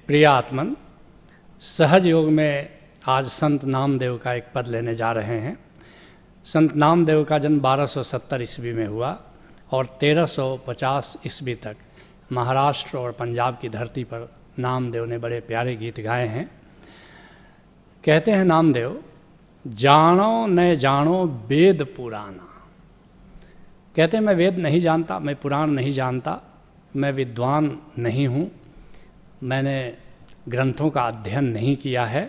प्रिय आत्मन, सहज योग में आज संत नामदेव का एक पद लेने जा रहे हैं। संत नामदेव का जन्म 1270 ईस्वी में हुआ और 1350 ईस्वी तक महाराष्ट्र और पंजाब की धरती पर नामदेव ने बड़े प्यारे गीत गाए हैं। कहते हैं नामदेव, जानो न जानो वेद पुराना। कहते हैं मैं वेद नहीं जानता, मैं पुराण नहीं जानता, मैं विद्वान नहीं हूँ, मैंने ग्रंथों का अध्ययन नहीं किया है।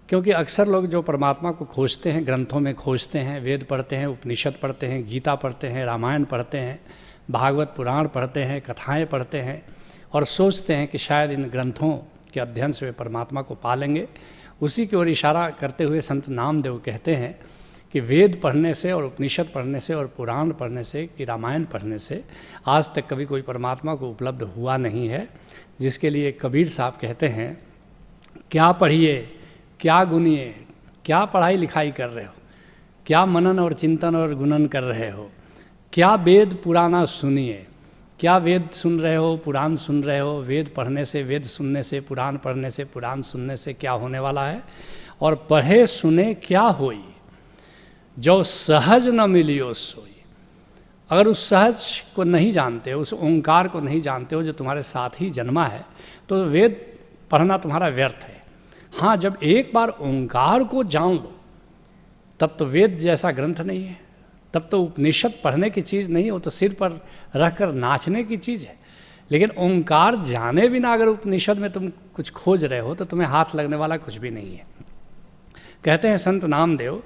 क्योंकि अक्सर लोग जो परमात्मा को खोजते हैं ग्रंथों में खोजते हैं, वेद पढ़ते हैं, उपनिषद पढ़ते हैं, गीता पढ़ते हैं, रामायण पढ़ते हैं, भागवत पुराण पढ़ते हैं, कथाएं पढ़ते हैं और सोचते हैं कि शायद इन ग्रंथों के अध्ययन से वे परमात्मा को पा लेंगे। उसी की ओर इशारा करते हुए संत नामदेव कहते हैं कि वेद पढ़ने से और उपनिषद पढ़ने से और पुराण पढ़ने से, कि रामायण पढ़ने से आज तक कभी कोई परमात्मा को उपलब्ध हुआ नहीं है। जिसके लिए कबीर साहब कहते हैं, क्या पढ़िए, क्या गुनिए, क्या पढ़ाई लिखाई कर रहे हो, क्या मनन और चिंतन और गुणन कर रहे हो, क्या वेद पुराना सुनिए। क्या वेद सुन रहे हो, पुराण सुन रहे हो। वेद पढ़ने से, वेद सुनने से, पुराण पढ़ने से, पुराण सुनने से क्या होने वाला है। और पढ़े सुने क्या होई, जो सहज न मिलियो सोई। अगर उस सहज को नहीं जानते हो, उस ओंकार को नहीं जानते हो जो तुम्हारे साथ ही जन्मा है, तो वेद पढ़ना तुम्हारा व्यर्थ है। हाँ, जब एक बार ओंकार को जान लो तब तो वेद जैसा ग्रंथ नहीं है, तब तो उपनिषद पढ़ने की चीज़ नहीं हो, तो सिर पर रखकर नाचने की चीज़ है। लेकिन ओंकार जाने बिना अगर उपनिषद में तुम कुछ खोज रहे हो तो तुम्हें हाथ लगने वाला कुछ भी नहीं है। कहते हैं संत नामदेव,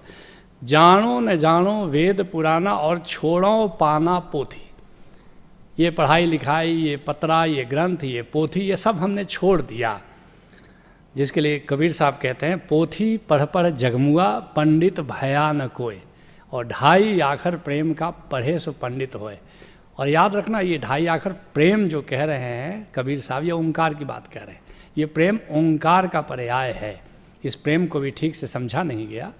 जानो न जानो वेद पुराना और छोड़ो पाना पोथी। ये पढ़ाई लिखाई, ये पतरा, ये ग्रंथ, ये पोथी, ये सब हमने छोड़ दिया। जिसके लिए कबीर साहब कहते हैं, पोथी पढ़ पढ़ जगमुआ, पंडित भया न कोय, और ढाई आखर प्रेम का पढ़े सो पंडित होए। और याद रखना, ये ढाई आखर प्रेम जो कह रहे हैं कबीर साहब, ये ओंकार की बात कह रहे हैं। ये प्रेम ओंकार का पर्याय है। इस प्रेम को भी ठीक से समझा नहीं गया।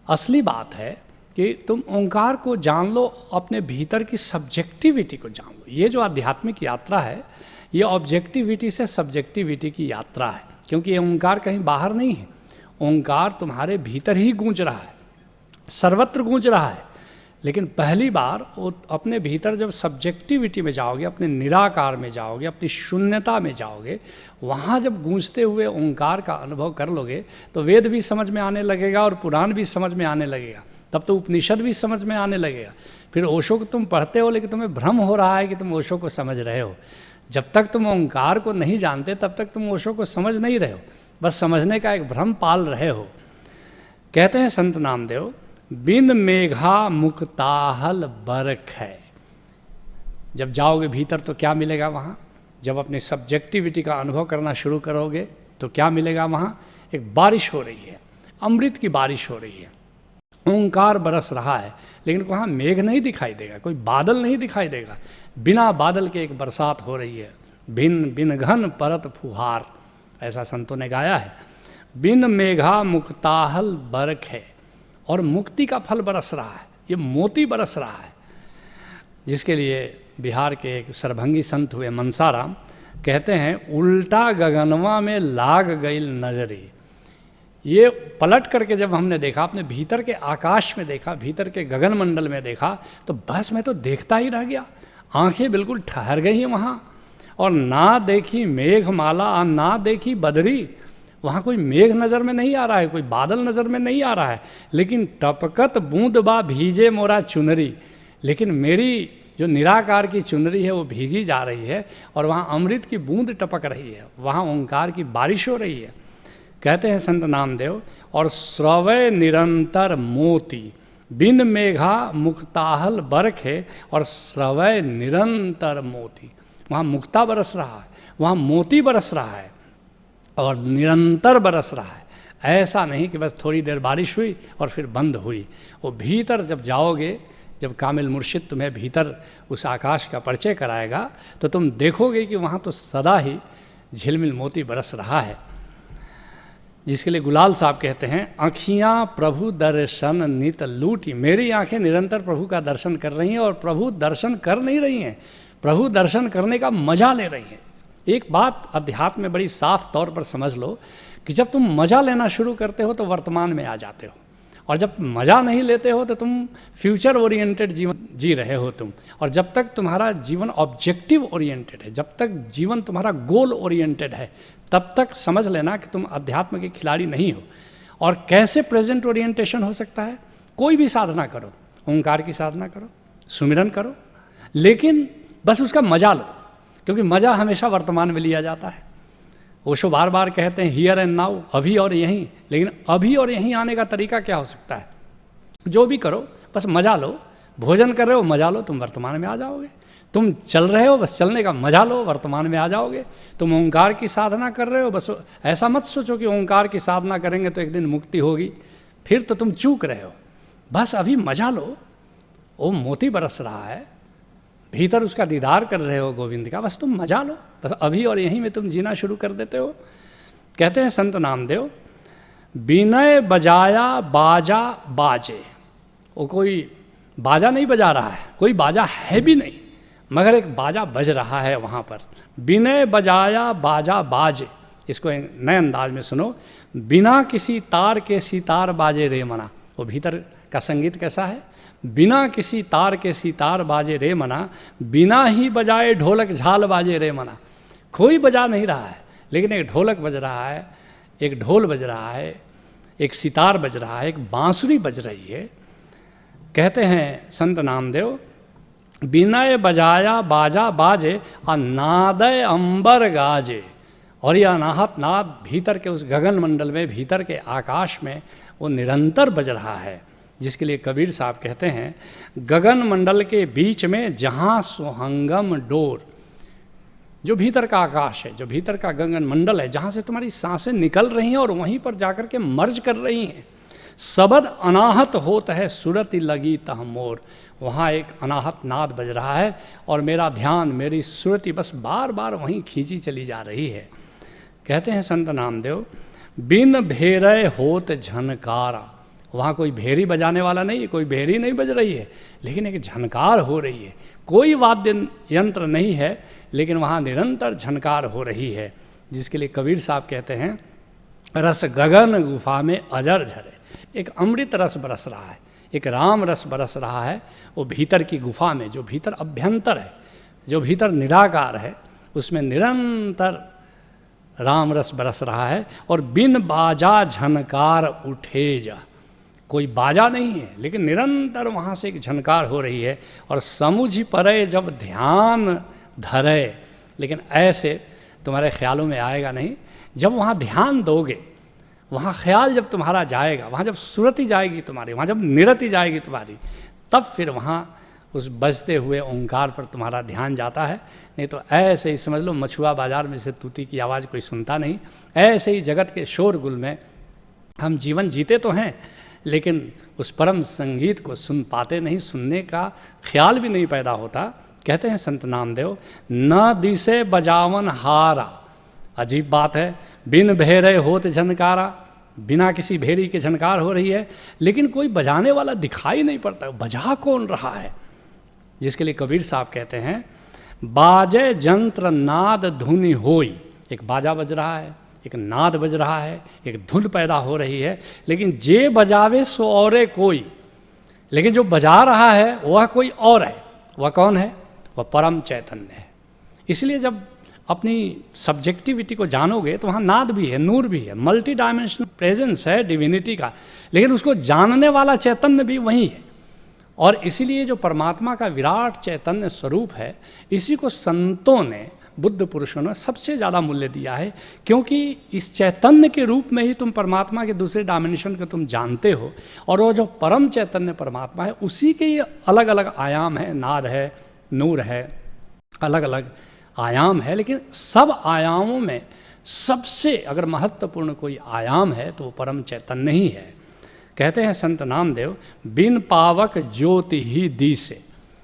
असली बात है कि तुम ओंकार को जान लो, अपने भीतर की सब्जेक्टिविटी को जान लो। ये जो आध्यात्मिक यात्रा है, ये ऑब्जेक्टिविटी से सब्जेक्टिविटी की यात्रा है। क्योंकि ये ओंकार कहीं बाहर नहीं है, ओंकार तुम्हारे भीतर ही गूंज रहा है, सर्वत्र गूंज रहा है। लेकिन पहली बार वो अपने भीतर जब सब्जेक्टिविटी में जाओगे, अपने निराकार में जाओगे, अपनी शून्यता में जाओगे, वहाँ जब गूंजते हुए ओंकार का अनुभव कर लोगे तो वेद भी समझ में आने लगेगा और पुराण भी समझ में आने लगेगा। तब तो उपनिषद भी समझ में आने लगेगा। फिर ओशो को तुम पढ़ते हो लेकिन तुम्हें भ्रम हो रहा है कि तुम ओशो को समझ रहे हो। जब तक तुम ओंकार को नहीं जानते तब तक तुम ओशो को समझ नहीं रहे हो, बस समझने का एक भ्रम पाल रहे हो। कहते हैं संत नामदेव, बिन मेघा मुक्ताहल बरख है। जब जाओगे भीतर तो क्या मिलेगा वहाँ? जब अपनी सब्जेक्टिविटी का अनुभव करना शुरू करोगे तो क्या मिलेगा वहाँ? एक बारिश हो रही है, अमृत की बारिश हो रही है, ओंकार बरस रहा है। लेकिन वहाँ मेघ नहीं दिखाई देगा, कोई बादल नहीं दिखाई देगा। बिना बादल के एक बरसात हो रही है। बिन बिन घन परत फुहार, ऐसा संतों ने गाया है। बिन मेघा मुक्ताहल बरख है, और मुक्ति का फल बरस रहा है, ये मोती बरस रहा है। जिसके लिए बिहार के एक सरभंगी संत हुए मनसाराम, कहते हैं, उल्टा गगनवा में लाग गईल नजरी। ये पलट करके जब हमने देखा, अपने भीतर के आकाश में देखा, भीतर के गगन मंडल में देखा, तो बस मैं तो देखता ही रह गया। आंखें बिल्कुल ठहर गई वहाँ। और ना देखी मेघमाला, ना देखी बदरी। वहाँ कोई मेघ नज़र में नहीं आ रहा है, कोई बादल नज़र में नहीं आ रहा है, लेकिन टपकत बूंद बा भीजे मोरा चुनरी। लेकिन मेरी जो निराकार की चुनरी है वो भीगी जा रही है और वहाँ अमृत की बूंद टपक रही है, वहाँ ओंकार की बारिश हो रही है। कहते हैं संत नामदेव, और स्रवय निरंतर मोती, बिन मेघा मुक्ताहल बरख है, और स्रवय निरंतर मोती। वहाँ मुक्ता बरस रहा है, वहाँ मोती बरस रहा है और निरंतर बरस रहा है। ऐसा नहीं कि बस थोड़ी देर बारिश हुई और फिर बंद हुई। वो भीतर जब जाओगे, जब कामिल मुर्शिद तुम्हें भीतर उस आकाश का परिचय कराएगा, तो तुम देखोगे कि वहाँ तो सदा ही झिलमिल मोती बरस रहा है। जिसके लिए गुलाल साहब कहते हैं, आँखियाँ प्रभु दर्शन नित लूटी। मेरी आँखें निरंतर प्रभु का दर्शन कर रही हैं और प्रभु दर्शन कर नहीं रही हैं, प्रभु दर्शन करने का मजा ले रही हैं। एक बात अध्यात्म में बड़ी साफ तौर पर समझ लो कि जब तुम मज़ा लेना शुरू करते हो तो वर्तमान में आ जाते हो, और जब मज़ा नहीं लेते हो तो तुम फ्यूचर ओरिएंटेड जीवन जी रहे हो तुम। और जब तक तुम्हारा जीवन ऑब्जेक्टिव ओरिएंटेड है, जब तक जीवन तुम्हारा गोल ओरिएंटेड है, तब तक समझ लेना कि तुम अध्यात्म के खिलाड़ी नहीं हो। और कैसे प्रेजेंट ओरिएंटेशन हो सकता है? कोई भी साधना करो, ओंकार की साधना करो, सुमिरन करो, लेकिन बस उसका मज़ा लो, क्योंकि मज़ा हमेशा वर्तमान में लिया जाता है। ओशो बार बार कहते हैं हियर एंड नाउ, अभी और यहीं। लेकिन अभी और यहीं आने का तरीका क्या हो सकता है? जो भी करो बस मज़ा लो। भोजन कर रहे हो, मज़ा लो, तुम वर्तमान में आ जाओगे। तुम चल रहे हो, बस चलने का मज़ा लो, वर्तमान में आ जाओगे। तुम ओंकार की साधना कर रहे हो, बस ऐसा मत सोचो कि ओंकार की साधना करेंगे तो एक दिन मुक्ति होगी, फिर तो तुम चूक रहे हो। बस अभी मज़ा लो। वो मोती बरस रहा है, भीतर उसका दीदार कर रहे हो गोविंद का, बस तुम मजा लो। बस अभी और यहीं में तुम जीना शुरू कर देते हो। कहते हैं संत नामदेव, विनय बजाया बाजा बाजे। वो कोई बाजा नहीं बजा रहा है, कोई बाजा है भी नहीं, मगर एक बाजा बज रहा है वहाँ पर। विनय बजाया बाजा बाजे, इसको नए अंदाज में सुनो। बिना किसी तार के सितार बाजे रे मना। वो भीतर का संगीत कैसा है? बिना किसी तार के सितार बाजे रे मना, बिना ही बजाए ढोलक झाल बाजे रे मना। कोई बजा नहीं रहा है, लेकिन एक ढोलक बज रहा है, एक ढोल बज रहा है, एक सितार बज रहा है, एक बांसुरी बज रही है। कहते हैं संत नामदेव, बिनय बजाया बाजा बाजे और नादय अंबर गाजे। और यह अनाहत नाद भीतर के उस गगन मंडल में, भीतर के आकाश में वो निरंतर बज रहा है, जिसके लिए कबीर साहब कहते हैं, गगन मंडल के बीच में जहाँ सुहंगम डोर। जो भीतर का आकाश है, जो भीतर का गगन मंडल है, जहाँ से तुम्हारी सांसें निकल रही हैं और वहीं पर जाकर के मर्ज कर रही हैं। सबद अनाहत होत है सुरति लगी तह मोर। वहाँ एक अनाहत नाद बज रहा है और मेरा ध्यान, मेरी सुरति बस बार बार वहीं खींची चली जा रही है। कहते हैं संत नामदेव, बिन भेरय होत झनकारा। वहाँ कोई भेरी बजाने वाला नहीं है, कोई भेरी नहीं बज रही है, लेकिन एक झनकार हो रही है। कोई वाद्य यंत्र नहीं है, लेकिन वहाँ निरंतर झनकार हो रही है, जिसके लिए कबीर साहब कहते हैं, रस गगन गुफा में अजर झरे। एक अमृत रस बरस रहा है, एक राम रस बरस रहा है। वो भीतर की गुफा में, जो भीतर अभ्यंतर है, जो भीतर निराकार है, उसमें निरंतर राम रस बरस रहा है। और बिन बाजा झनकार उठे जा। कोई बाजा नहीं है, लेकिन निरंतर वहाँ से एक झनकार हो रही है। और समुझ परे जब ध्यान धरे। लेकिन ऐसे तुम्हारे ख्यालों में आएगा नहीं। जब वहाँ ध्यान दोगे, वहाँ ख्याल जब तुम्हारा जाएगा, वहाँ जब सुरति जाएगी तुम्हारी, वहाँ जब निरति जाएगी तुम्हारी, तब फिर वहाँ उस बजते हुए ओंकार पर तुम्हारा ध्यान जाता है। नहीं तो ऐसे ही समझ लो, मछुआ बाजार में से तूती की आवाज़ कोई सुनता नहीं। ऐसे ही जगत के शोरगुल में हम जीवन जीते तो हैं, लेकिन उस परम संगीत को सुन पाते नहीं, सुनने का ख्याल भी नहीं पैदा होता। कहते हैं संत नामदेव, न दिसे बजावन हारा। अजीब बात है, बिन भेरे होत झनकारा। बिना किसी भेरी के झनकार हो रही है, लेकिन कोई बजाने वाला दिखाई नहीं पड़ता। बजा कौन रहा है? जिसके लिए कबीर साहब कहते हैं, बाजे जंत्र नाद धुनि होई। एक बाजा बज रहा है, एक नाद बज रहा है, एक धुन पैदा हो रही है, लेकिन जे बजावे सो औरे कोई। लेकिन जो बजा रहा है वह कोई और है। वह कौन है? वह परम चैतन्य है। इसलिए जब अपनी सब्जेक्टिविटी को जानोगे तो वहाँ नाद भी है, नूर भी है, मल्टी डायमेंशनल प्रेजेंस है डिविनिटी का, लेकिन उसको जानने वाला चैतन्य भी वही है। और इसीलिए जो परमात्मा का विराट चैतन्य स्वरूप है, इसी को संतों ने, बुद्ध पुरुषों ने सबसे ज़्यादा मूल्य दिया है, क्योंकि इस चैतन्य के रूप में ही तुम परमात्मा के दूसरे डायमेंशन को तुम जानते हो। और वो जो परम चैतन्य परमात्मा है, उसी के ये अलग अलग आयाम है, नाद है, नूर है, अलग अलग आयाम है। लेकिन सब आयामों में सबसे अगर महत्वपूर्ण कोई आयाम है तो वो परम चैतन्य ही है। कहते हैं संत नामदेव, बिन पावक ज्योति ही दी से।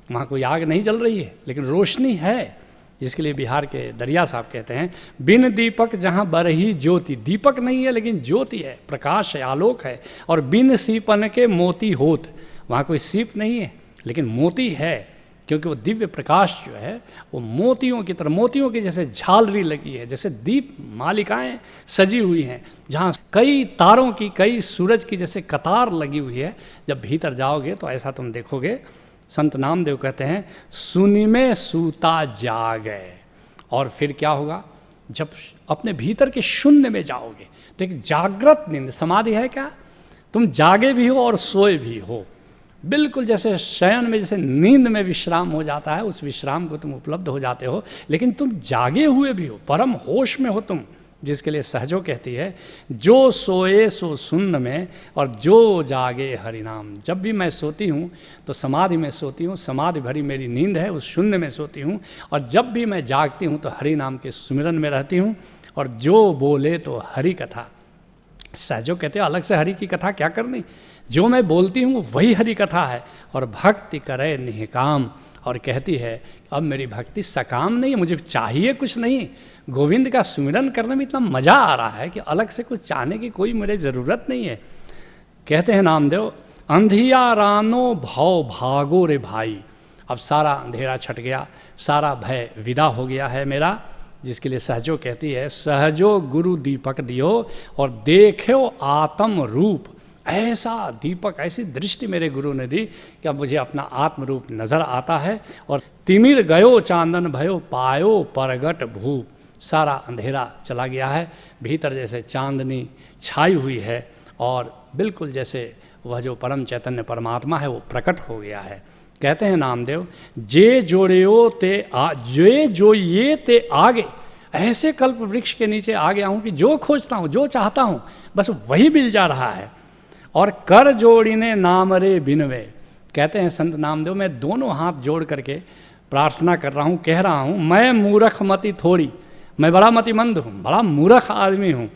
वहाँ कोई आग नहीं जल रही है, लेकिन रोशनी है, जिसके लिए बिहार के दरिया साहब कहते हैं, बिन दीपक जहाँ बरही ज्योति। दीपक नहीं है, लेकिन ज्योति है, प्रकाश है, आलोक है। और बिन सीपन के मोती होत। वहाँ कोई सीप नहीं है, लेकिन मोती है, क्योंकि वो दिव्य प्रकाश जो है वो मोतियों की तरह, मोतियों की जैसे झालरी लगी है, जैसे दीप मालिकाएं सजी हुई हैं, जहाँ कई तारों की, कई सूरज की जैसे कतार लगी हुई है। जब भीतर जाओगे तो ऐसा तुम देखोगे। संत नामदेव कहते हैं सुनि में सूता जागे। और फिर क्या होगा, जब अपने भीतर के शून्य में जाओगे तो एक जागृत नींद, समाधि है क्या, तुम जागे भी हो और सोए भी हो, बिल्कुल जैसे शयन में, जैसे नींद में विश्राम हो जाता है, उस विश्राम को तुम उपलब्ध हो जाते हो, लेकिन तुम जागे हुए भी हो, परम होश में हो तुम, जिसके लिए सहजो कहती है जो सोए सो शून्य में और जो जागे हरिनाम। जब भी मैं सोती हूँ तो समाधि में सोती हूँ, समाधि भरी मेरी नींद है, उस शून्य में सोती हूँ, और जब भी मैं जागती हूँ तो हरि नाम के सुमिरन में रहती हूँ। और जो बोले तो हरि कथा, सहजो कहते हैं अलग से हरि की कथा क्या करनी, जो मैं बोलती हूँ वही हरि कथा है। और भक्ति करे निहकाम, और कहती है अब मेरी भक्ति सकाम नहीं है, मुझे चाहिए कुछ नहीं, गोविंद का सुमिरन करने में इतना मज़ा आ रहा है कि अलग से कुछ चाहने की कोई मेरे ज़रूरत नहीं है। कहते हैं नामदेव अंधिया रानो भाव भागो रे भाई। अब सारा अंधेरा छट गया, सारा भय विदा हो गया है मेरा, जिसके लिए सहजो कहती है सहजो गुरु दीपक दियो और देखो आत्म रूप। ऐसा दीपक, ऐसी दृष्टि मेरे गुरु ने दी कि अब मुझे अपना आत्म रूप नज़र आता है। और तिमिर गयो चांदन भयो पायो परगट भूप। सारा अंधेरा चला गया है, भीतर जैसे चांदनी छाई हुई है और बिल्कुल जैसे वह जो परम चैतन्य परमात्मा है वो प्रकट हो गया है। कहते हैं नामदेव जे जोड़ियो ते जे जो ये ते आगे। ऐसे कल्प वृक्ष के नीचे आ गया हूँ कि जो खोजता हूँ, जो चाहता हूँ, बस वही मिल जा रहा है। और कर जोड़िने नाम रे बिनवे। कहते हैं संत नामदेव मैं दोनों हाथ जोड़ करके प्रार्थना कर रहा हूँ, कह रहा हूँ मैं मूर्ख मति थोड़ी, मैं बड़ा मतिमंद हूँ, बड़ा मूर्ख आदमी हूँ,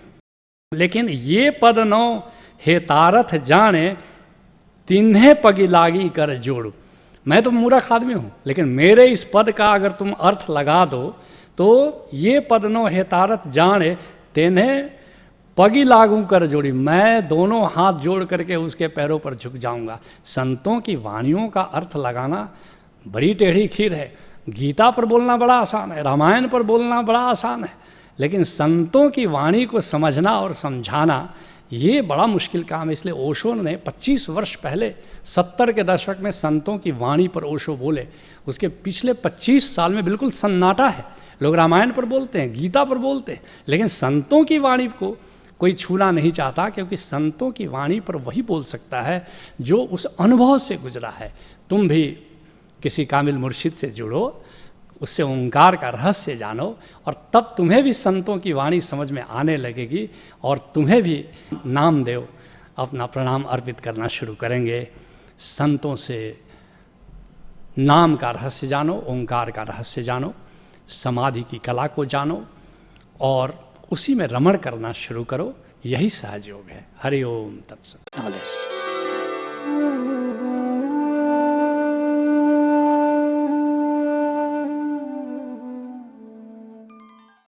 लेकिन ये पद नो हे तारथ जाने तिन्हें पगी लागी कर जोड़ू। मैं तो मूर्ख आदमी हूँ, लेकिन मेरे इस पद का अगर तुम अर्थ लगा दो तो ये पद नो हे तारथ जाने तिन्हें पगी लागू कर जोड़ी, मैं दोनों हाथ जोड़ करके उसके पैरों पर झुक जाऊंगा। संतों की वाणियों का अर्थ लगाना बड़ी टेढ़ी खीर है। गीता पर बोलना बड़ा आसान है, रामायण पर बोलना बड़ा आसान है, लेकिन संतों की वाणी को समझना और समझाना ये बड़ा मुश्किल काम है। इसलिए ओशो ने 25 वर्ष पहले 70 के दशक में संतों की वाणी पर ओशो बोले। उसके पिछले 25 साल में बिल्कुल सन्नाटा है। लोग रामायण पर बोलते हैं, गीता पर बोलते हैं, लेकिन संतों की वाणी को कोई छूना नहीं चाहता, क्योंकि संतों की वाणी पर वही बोल सकता है जो उस अनुभव से गुजरा है। तुम भी किसी कामिल मुर्शिद से जुड़ो, उससे ओंकार का रहस्य जानो, और तब तुम्हें भी संतों की वाणी समझ में आने लगेगी और तुम्हें भी नामदेव अपना प्रणाम अर्पित करना शुरू करेंगे। संतों से नाम का रहस्य जानो, ओंकार का रहस्य जानो, समाधि की कला को जानो और उसी में रमण करना शुरू करो। यही सहज योग है। हरि ओम तत्सत।